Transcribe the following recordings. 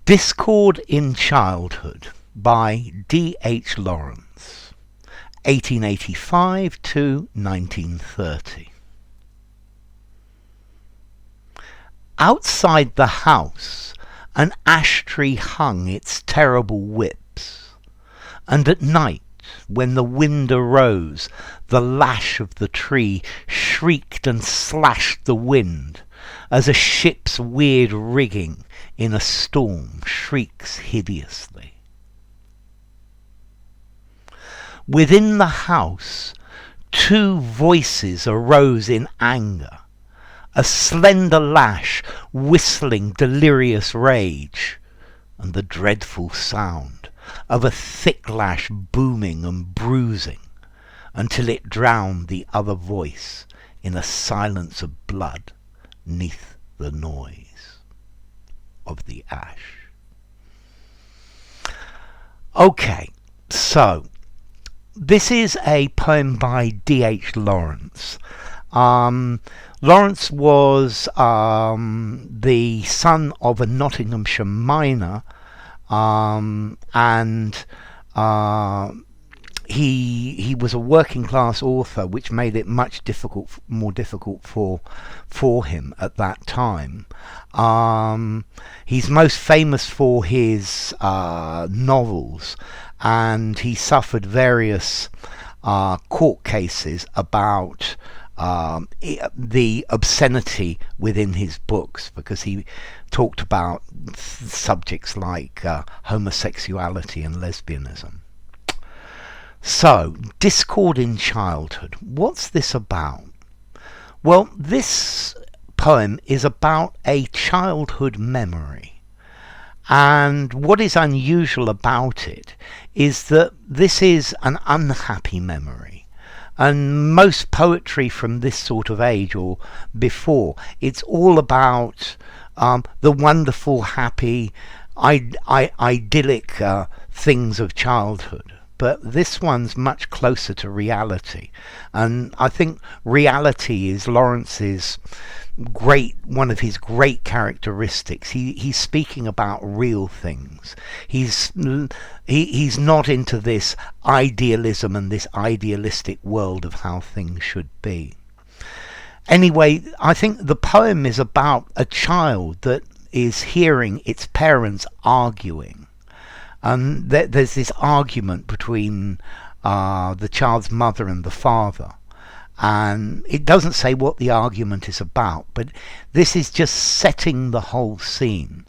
Discord in Childhood by D.H. Lawrence, 1885 to 1930. Outside the house, an ash tree hung its terrible whips, and at night, when the wind arose, the lash of the tree shrieked and slashed the wind, as a ship's weird rigging in a storm shrieks hideously. Within the house, two voices arose in anger, a slender lash whistling delirious rage, and the dreadful sound of a thick lash booming and bruising until it drowned the other voice in a silence of blood neath the noise of the ash. Okay, so this is a poem by D.H. Lawrence. Lawrence was the son of a Nottinghamshire miner, and he was a working class author, which made it much more difficult for him at that time. He's most famous for his novels, and he suffered various court cases about the obscenity within his books, because he talked about subjects like homosexuality and lesbianism. So, Discord in Childhood. What's this about? Well, this poem is about a childhood memory. And what is unusual about it is that this is an unhappy memory. And most poetry from this sort of age or before, it's all about the wonderful, happy, idyllic things of childhood. But this one's much closer to reality. And I think reality is Lawrence's one of his great characteristics. He's speaking about real things. He's not into this idealism and this idealistic world of how things should be. Anyway, I think the poem is about a child that is hearing its parents arguing. And there's this argument between the child's mother and the father. And it doesn't say what the argument is about, but this is just setting the whole scene.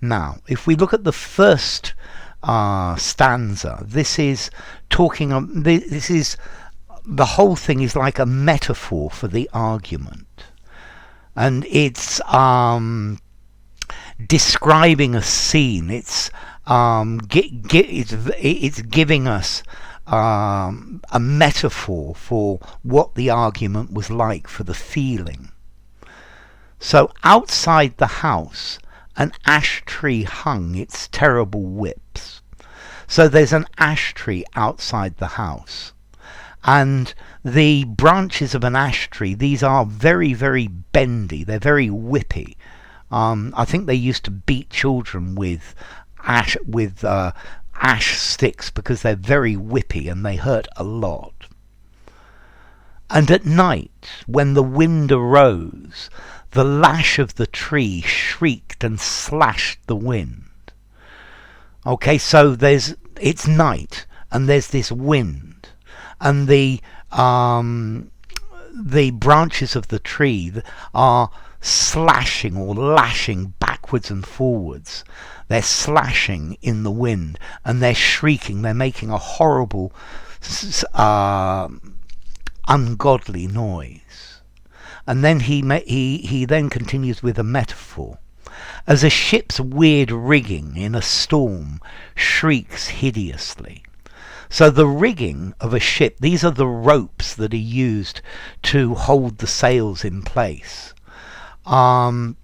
Now, if we look at the first stanza, this is talking. The whole thing is like a metaphor for the argument, and it's describing a scene. It's giving us a metaphor for what the argument was like, for the feeling. So outside the house, an ash tree hung its terrible whips. So there's an ash tree outside the house, and the branches of an ash tree, these are very, very bendy. They're very whippy. I think they used to beat children with ash sticks because they're very whippy and they hurt a lot. And at night, when the wind arose, the lash of the tree shrieked and slashed the wind. Okay, so it's night and there's this wind, and the branches of the tree are slashing or lashing backwards and forwards. They're slashing in the wind and they're shrieking. They're making a horrible, ungodly noise. And then he then continues with a metaphor. As a ship's weird rigging in a storm shrieks hideously. So the rigging of a ship, these are the ropes that are used to hold the sails in place. And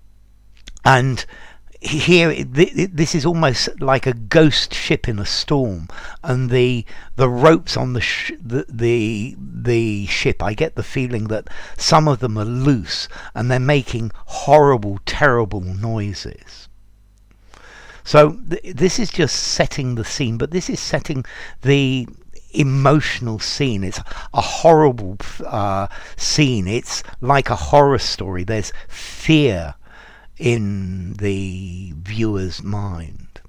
here, this is almost like a ghost ship in a storm, and the ropes on the ship, I get the feeling that some of them are loose, and they're making horrible, terrible noises. So this is just setting the scene, but this is setting the emotional scene. It's a horrible scene. It's like a horror story. There's fear in the viewer's mind.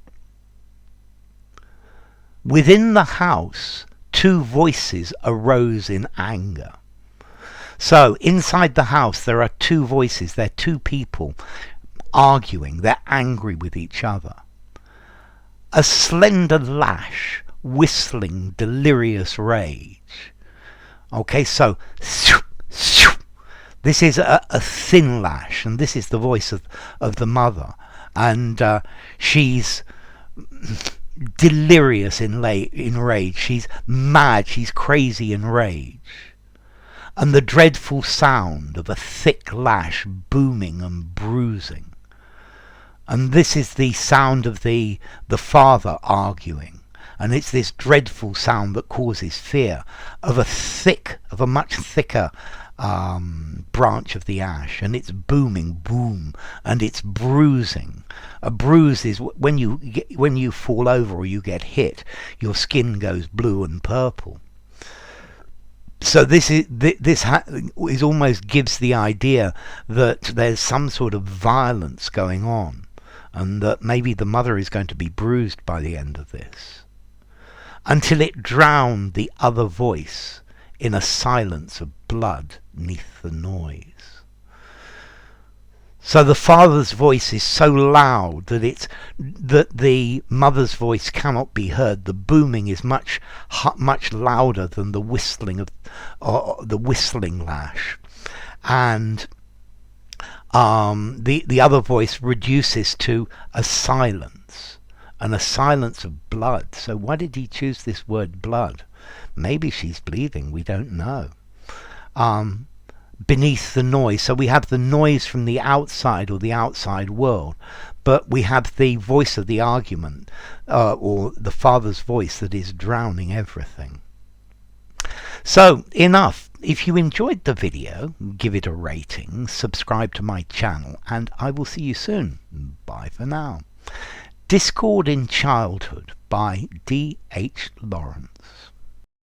Within the house, two voices arose in anger. So inside the house there are two voices. They're two people arguing. They're angry with each other. A slender lash whistling delirious rage. Okay, so this is a thin lash, and this is the voice of the mother, and she's delirious in rage. She's mad, she's crazy in rage. And the dreadful sound of a thick lash booming and bruising. And this is the sound of the father arguing. And it's this dreadful sound that causes fear of a much thicker branch of the ash, and it's booming, boom, and it's bruising. A bruise is when you fall over or you get hit, your skin goes blue and purple. So this almost gives the idea that there's some sort of violence going on, and that maybe the mother is going to be bruised by the end of this, until it drowned the other voice in a silence of blood neath the noise. So the father's voice is so loud that the mother's voice cannot be heard. The booming is much louder than the whistling of the whistling lash, and the other voice reduces to a silence, and a silence of blood. So why did he choose this word blood? Maybe she's bleeding, we don't know. Beneath the noise, so we have the noise from the outside or the outside world, but we have the voice of the argument, or the father's voice, that is drowning everything. So enough. If you enjoyed the video, give it a rating, subscribe to my channel, and I will see you soon. Bye for now. Discord in Childhood by D.H. Lawrence.